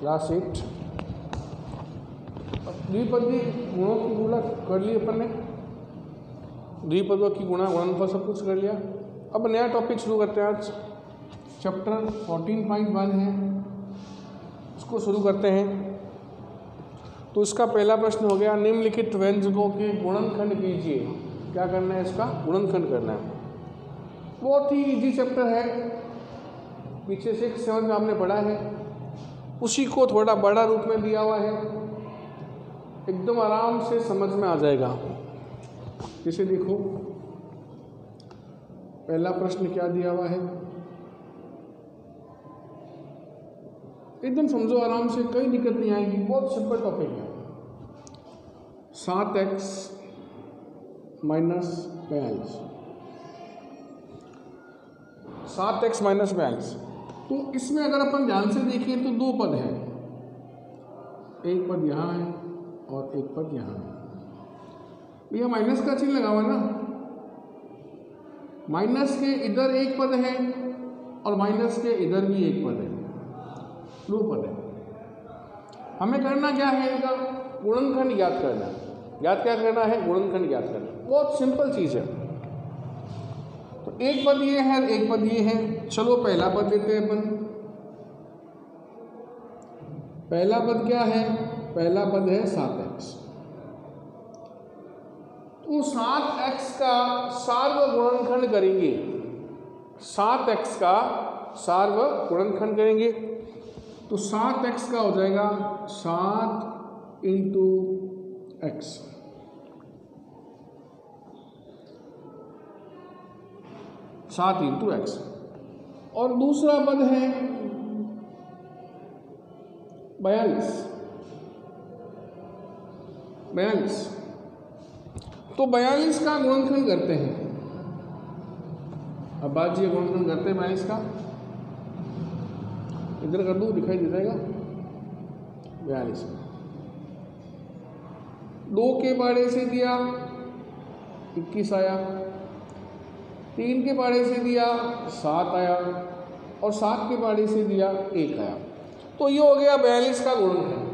Class 8। द्विपदी गुणों की गुणा कर ली अपन ने, द्विपदों की गुणा गुणनफल सब कुछ कर लिया। अब नया टॉपिक शुरू करते हैं। आज चैप्टर 14.1 है, उसको शुरू करते हैं। तो इसका पहला प्रश्न हो गया, निम्नलिखित व्यंजकों के गुणनखंड कीजिए। क्या करना है, इसका गुणनखंड करना है। बहुत ही इजी चैप्टर है, पीछे 6-7 में आपने पढ़ा है, उसी को थोड़ा बड़ा रूप में दिया हुआ है, एकदम आराम से समझ में आ जाएगा। जैसे देखो पहला प्रश्न क्या दिया हुआ है, एकदम समझो आराम से, कोई दिक्कत नहीं आएगी, बहुत सिंपल टॉपिक है। 7x - 42, 7x - 42। तो इसमें अगर अपन ध्यान से देखें तो दो पद हैं, एक पद यहाँ है और एक पद यहाँ है। भैया माइनस का चिन्ह लगा हुआ ना, माइनस के इधर एक पद है और माइनस के इधर भी एक पद है, दो पद है। हमें करना क्या है, इनका गुणनखंड ज्ञात करना है। ज्ञात क्या करना है, गुणनखंड ज्ञात करना। बहुत सिंपल चीज़ है। तो एक पद ये है, एक पद ये है। चलो पहला पद लेते हैं अपन। पहला पद क्या है, पहला पद है 7x। तो 7x का सार्व गुणनखंड करेंगे, 7x का सार्व गुणनखंड करेंगे। तो 7x का हो जाएगा 7 × x, 7 × x। और दूसरा पद है 42, 42। तो 42 का गुणनखंड करते हैं। अब बात ये गुणनखंड करते हैं 42 का, इधर कर दूँ, दिखाई दे जाएगा। 42 2 के पाड़े से दिया 21 आया, 3 के पाड़े से दिया 7 आया और 7 के पाड़े से दिया 1 आया। तो ये हो गया 42 का गुणनखंड।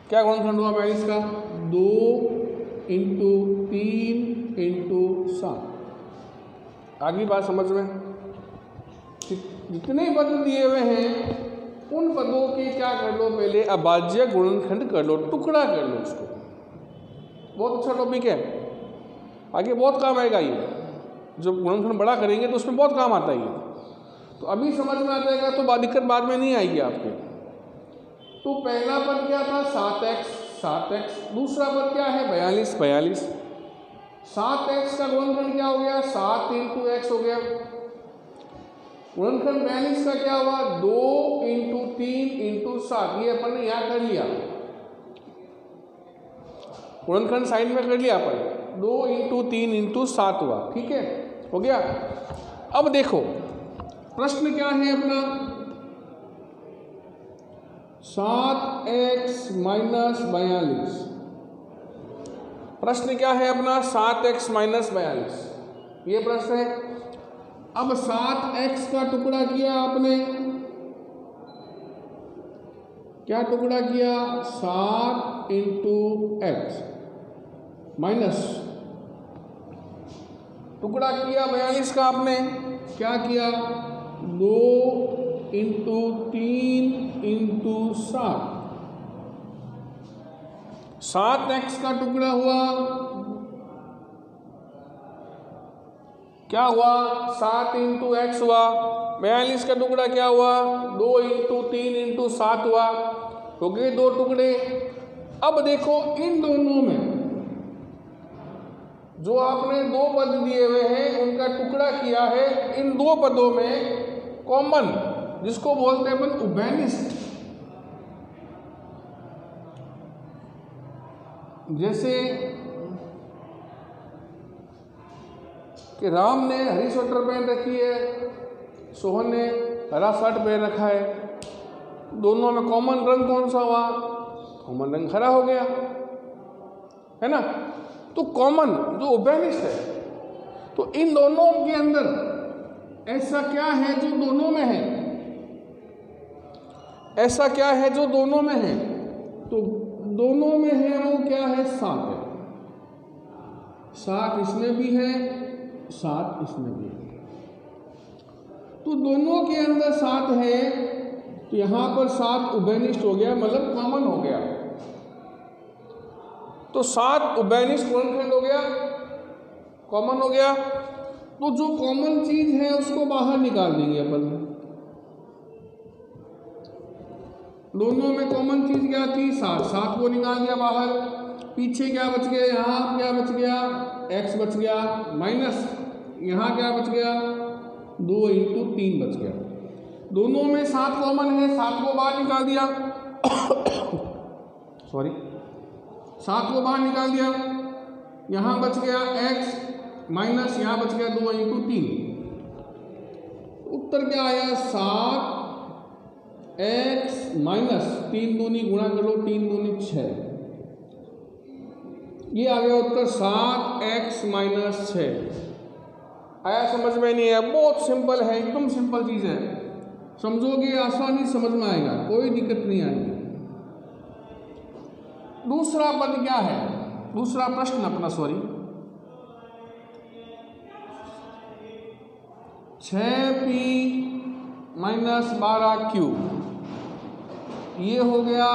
क्या गुणनखंड हुआ 42 का, 2 × 3 × 7। आगे बात समझ में, जितने पद दिए हुए हैं उन पदों के क्या कर लो, पहले अभाज्य गुणनखंड कर लो, टुकड़ा कर लो उसको। बहुत अच्छा टॉपिक है, आगे बहुत काम आएगा ये। जब गुणनखंड बड़ा करेंगे तो उसमें बहुत काम आता है ये। तो अभी समझ में आ जाएगा तो दिक्कत बाद में नहीं आएगी आपके। तो पहला पद क्या था, 7x, 7x। दूसरा पद क्या है, 42, 42। 7x का गुणनखंड क्या हो गया, 7 × x हो गया। गुणनखंड 42 का क्या हुआ, 2 × 3 × 7। ये अपन ने यहाँ कर लिया, गुणनखंड साइड में कर लिया अपन, 2 × 3 × 7 हुआ। ठीक है, हो गया। अब देखो प्रश्न क्या है अपना, 7x - 42। प्रश्न क्या है अपना, 7x - 42, ये प्रश्न है। अब 7x का टुकड़ा किया आपने, क्या टुकड़ा किया, 7 × x माइनस टुकड़ा किया 42 का आपने, क्या किया, 2 × 3 × 7। 7x का टुकड़ा हुआ, क्या हुआ, 7 × x हुआ। 42 का टुकड़ा क्या हुआ, 2 × 3 × 7 हुआ। हो गए दो टुकड़े। अब देखो इन दोनों में जो आपने दो पद दिए हुए हैं उनका टुकड़ा किया है, इन दो पदों में कॉमन, जिसको बोलते हैं अपन उभयनिष्ठ। जैसे कि राम ने हरी स्वेटर पहन रखी है, सोहन ने हरा शर्ट पहन रखा है, दोनों में कॉमन रंग कौन सा हुआ, कॉमन रंग हरा हो गया, है ना। तो कॉमन जो उभयनिष्ठ है, तो इन दोनों के अंदर ऐसा क्या है जो दोनों में है, ऐसा क्या है जो दोनों में है? तो दोनों में है वो क्या है? 7 है। 7 इसमें भी है, 7 इसमें भी है। तो दोनों के अंदर 7 है, तो यहां पर 7 उभयनिष्ठ हो गया, मतलब कॉमन हो गया। तो 7 उभयनिष्ठ गुणनखंड हो गया, कॉमन हो गया। तो जो कॉमन चीज है उसको बाहर निकाल देंगे अपन। दोनों में कॉमन चीज क्या थी? 7। 7 को निकाल दिया बाहर। पीछे क्या बच गया? यहाँ क्या बच गया? x बच गया, माइनस यहाँ क्या बच गया? 2 × 3 बच गया। दोनों में 7 कॉमन है, 7 को बाहर निकाल दिया। सॉरी, 7 को बाहर निकाल दिया। यहाँ बच गया x माइनस यहाँ बच गया 2 × 3। उत्तर क्या आया? 7 x माइनस 3 दूनी गुणा कर लो, 3 दूनी 6। ये आ गया उत्तर 7x माइनस 6। आया समझ में? नहीं है? बहुत सिंपल है, एकदम सिंपल चीज है। समझोगे आसानी समझ में आएगा, कोई दिक्कत नहीं आएगी। दूसरा पद क्या है? दूसरा प्रश्न अपना, सॉरी, 6p माइनस 12q। ये हो गया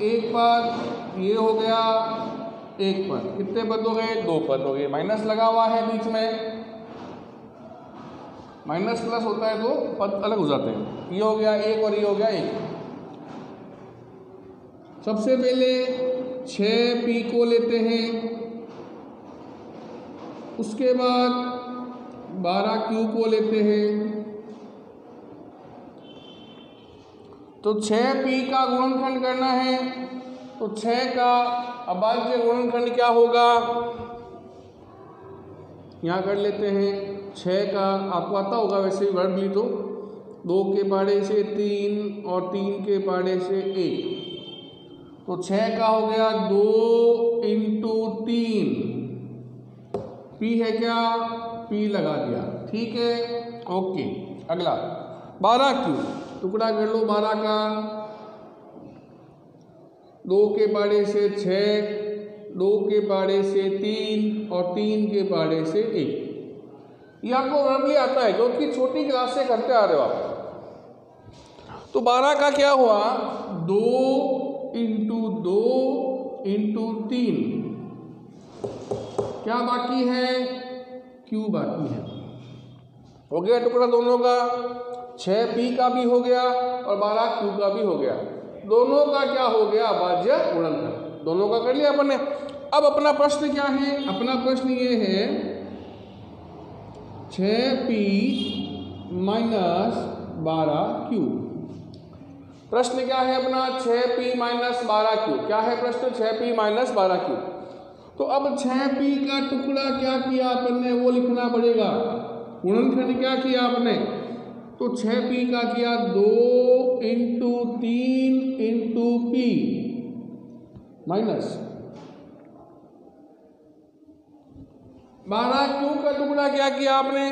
एक पद, ये हो गया एक पद। कितने पद हो गए? 2 पद हो गए। माइनस लगा हुआ है बीच में, माइनस प्लस होता है तो पद अलग हो जाते हैं। ये हो गया एक और ये हो गया एक। सबसे पहले 6p को लेते हैं, उसके बाद 12q को लेते हैं। तो 6p का गुणनखंड करना है, तो 6 का अभाज्य गुणनखंड क्या होगा? यहाँ कर लेते हैं। 6 का आपको आता होगा वैसे ही वर्ग ली तो 2 के पाड़े से 3 और 3 के पाड़े से 1। तो 6 का हो गया 2 × 3। p है क्या? p लगा दिया, ठीक है, ओके। अगला 12q, टुकड़ा कर लो 12 का। 2 के पाड़े से 6, 2 के पाड़े से 3 और 3 के पाड़े से 1। ये आपको वर्ग भी आता है क्योंकि छोटी क्लास से करते आ रहे हो आप। तो 12 का क्या हुआ? 2 × 2 × 3। क्या बाकी है? q बाकी है। हो गया टुकड़ा दोनों का। 6p का भी हो गया और 12q का भी हो गया। दोनों का क्या हो गया? अभाज्य गुणनखंड। दोनों का कर लिया अपन ने। अब अपना प्रश्न क्या है? अपना प्रश्न ये है 6p माइनस 12q। प्रश्न क्या है अपना? 6p minus 12q। क्या है प्रश्न? 6p minus 12q। तो अब 6p का टुकड़ा क्या किया अपन ने, वो लिखना पड़ेगा। गुणनखंड क्या किया आपने? तो 6p का किया 2 × 3 × p माइनस 12q का टुकड़ा क्या किया आपने?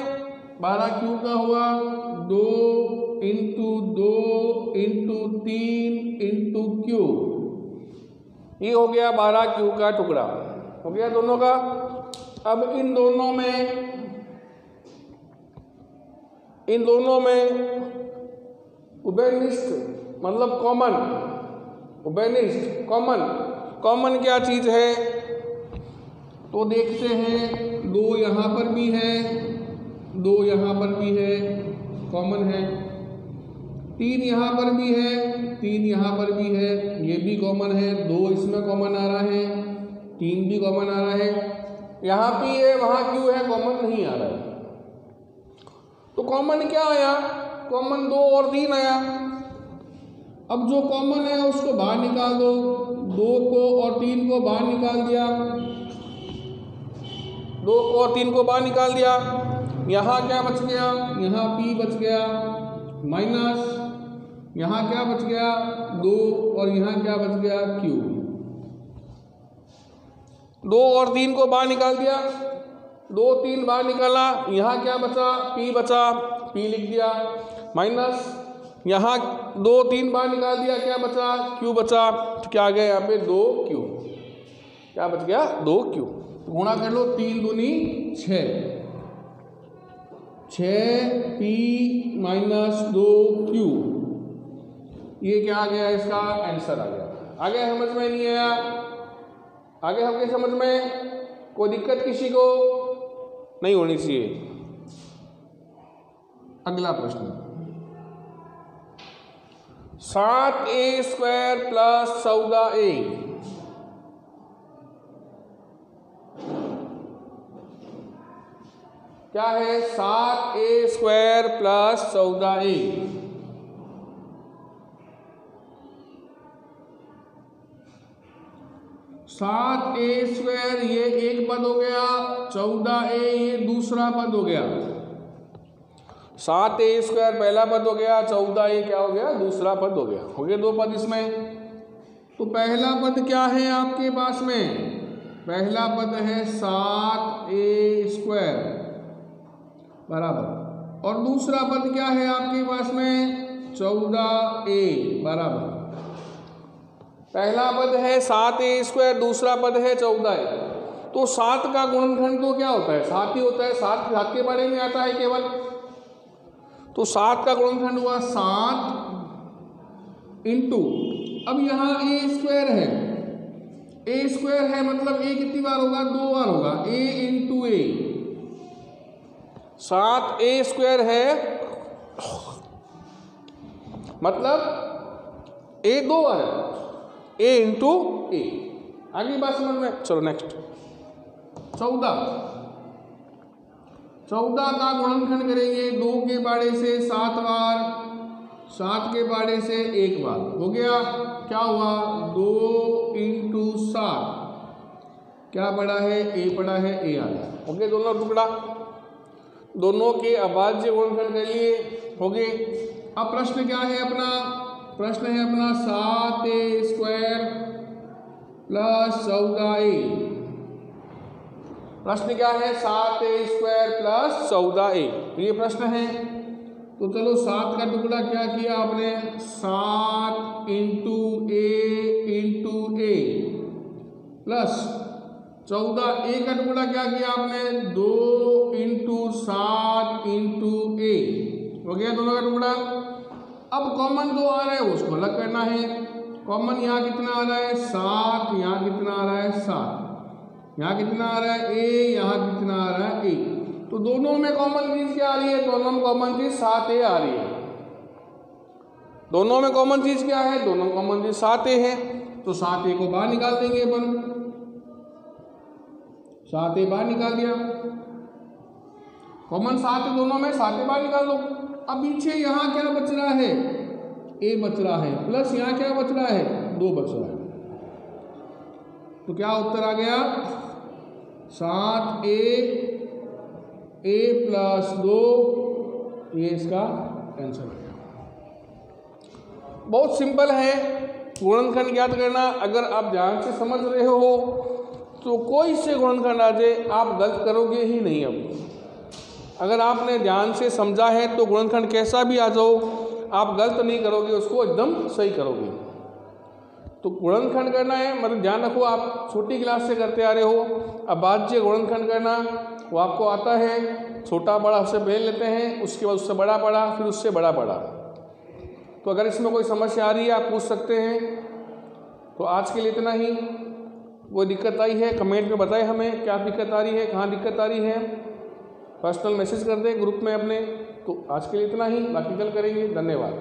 12q का हुआ 2 × 2 × 3 × q। ये हो गया 12q का टुकड़ा। हो गया दोनों का। अब इन दोनों में उभयनिष्ठ मतलब कॉमन, उभयनिष्ठ कॉमन क्या चीज है? तो देखते हैं। 2 यहाँ पर भी है, 2 यहाँ पर भी है, कॉमन है। 3 यहाँ पर भी है, 3 यहाँ पर भी है, ये भी कॉमन है। 2 इसमें कॉमन आ रहा है, 3 भी कॉमन आ रहा है। यहाँ p है, वहाँ q है, कॉमन नहीं आ रहा है। तो कॉमन क्या आया? कॉमन 2 और 3 आया। अब जो कॉमन है उसको बाहर निकाल दो। 2 को और 3 को बाहर निकाल दिया, 2 को और 3 को बाहर निकाल दिया। यहाँ क्या बच गया? यहाँ p बच गया, माइनस यहाँ क्या बच गया? 2 और यहाँ क्या बच गया? q। 2 और 3 को बाहर निकाल दिया, 2 3 बाहर निकाला। यहाँ क्या बचा? p बचा, p लिख दिया, माइनस यहाँ 2 3 बार निकाल दिया, क्या बचा, क्यू बचा, तो क्या आ गया यहाँ पे 2q, क्या बच गया 2q। गुणा कर लो, 3 दूनी 6, 6p - 2q, ये क्या आ गया, इसका आंसर आ गया। आगे समझ में नहीं आया, आगे हमके समझ में कोई दिक्कत किसी को नहीं होनी चाहिए। अगला प्रश्न, 7a² + 14a, क्या है 7a² + 14a, 7a² ये एक पद हो गया, 14a ये दूसरा पद हो गया। 7a² पहला पद हो गया, 14a क्या हो गया, दूसरा पद हो गया। हो गए 2 पद इसमें। तो पहला पद क्या है आपके पास में, पहला पद है 7a² बराबर, और दूसरा पद क्या है आपके पास में 14a बराबर। पहला पद है 7a², दूसरा पद है 14a। तो 7 का गुणनखंड तो क्या होता है, 7 ही होता है, 7 के बारे में आता है केवल। तो 7 का गुणनखंड हुआ 7 इंटू, अब यहाँ a² है, a² है मतलब a कितनी बार होगा, 2 बार होगा, a इंटू a, 7a² है मतलब a 2 बार है, a इंटू a। आगे बात समझ में, चलो नेक्स्ट। 14 का गुणनखंड करेंगे 2 के बाड़े से 7 बार, 7 के बाड़े से 1 बार, हो गया क्या हुआ 2 इंटू 7, क्या पड़ा है a पड़ा है, a आ गया। हो गए दोनों टुकड़ा, दोनों के अभाज्य गुणनखंड कर लिए, हो गए। अब प्रश्न क्या है अपना, प्रश्न है अपना 7a² + 14a। प्रश्न क्या है, 7a² + 14a, ये प्रश्न है। तो चलो 7 का टुकड़ा क्या किया आपने, 7 into a into a plus 14a का टुकड़ा क्या किया आपने, 2 इंटू 7 इंटू a, हो गया दोनों का टुकड़ा। अब कॉमन जो आ रहा है उसको अलग करना है। कॉमन यहाँ कितना आ रहा है 7, यहाँ कितना आ रहा है 7, यहाँ कितना आ रहा है a, यहाँ कितना आ रहा है a। तो दोनों में कॉमन चीज क्या आ रही है, दोनों में कॉमन चीज 7a आ रही है। दोनों में कॉमन चीज क्या है, दोनों में कॉमन चीज 7a है। तो 7a को बाहर निकाल देंगे अपन, 7a बाहर निकाल दिया, कॉमन 7 है दोनों में, 7a बाहर निकाल दो। अब पीछे यहाँ क्या बच रहा है, a बच रहा है, प्लस यहाँ क्या बच रहा है, 2 बच रहा है। तो क्या उत्तर आ गया 7a + 2, ये इसका आंसर है। बहुत सिंपल है गुणनखंड ज्ञात करना। अगर आप ध्यान से समझ रहे हो तो कोई से गुणनखंड आ जाए आप गलत करोगे ही नहीं। अब अगर आपने ध्यान से समझा है तो गुणनखंड कैसा भी आ जाओ आप गलत नहीं करोगे, उसको एकदम सही करोगे। तो गुणनखंड करना है, मतलब ध्यान रखो आप छोटी क्लास से करते आ रहे हो। अभाज्य गुणनखंड करना वो आपको आता है, छोटा बड़ा उससे पहले लेते हैं, उसके बाद उससे बड़ा पड़ा, फिर उससे बड़ा पड़ा। तो अगर इसमें कोई समस्या आ रही है आप पूछ सकते हैं। तो आज के लिए इतना ही। कोई दिक्कत आई है कमेंट में बताएं हमें, क्या दिक्कत आ रही है, कहाँ दिक्कत आ रही है, पर्सनल मैसेज कर दें ग्रुप में अपने। तो आज के लिए इतना ही, बाकी कल करेंगे। धन्यवाद।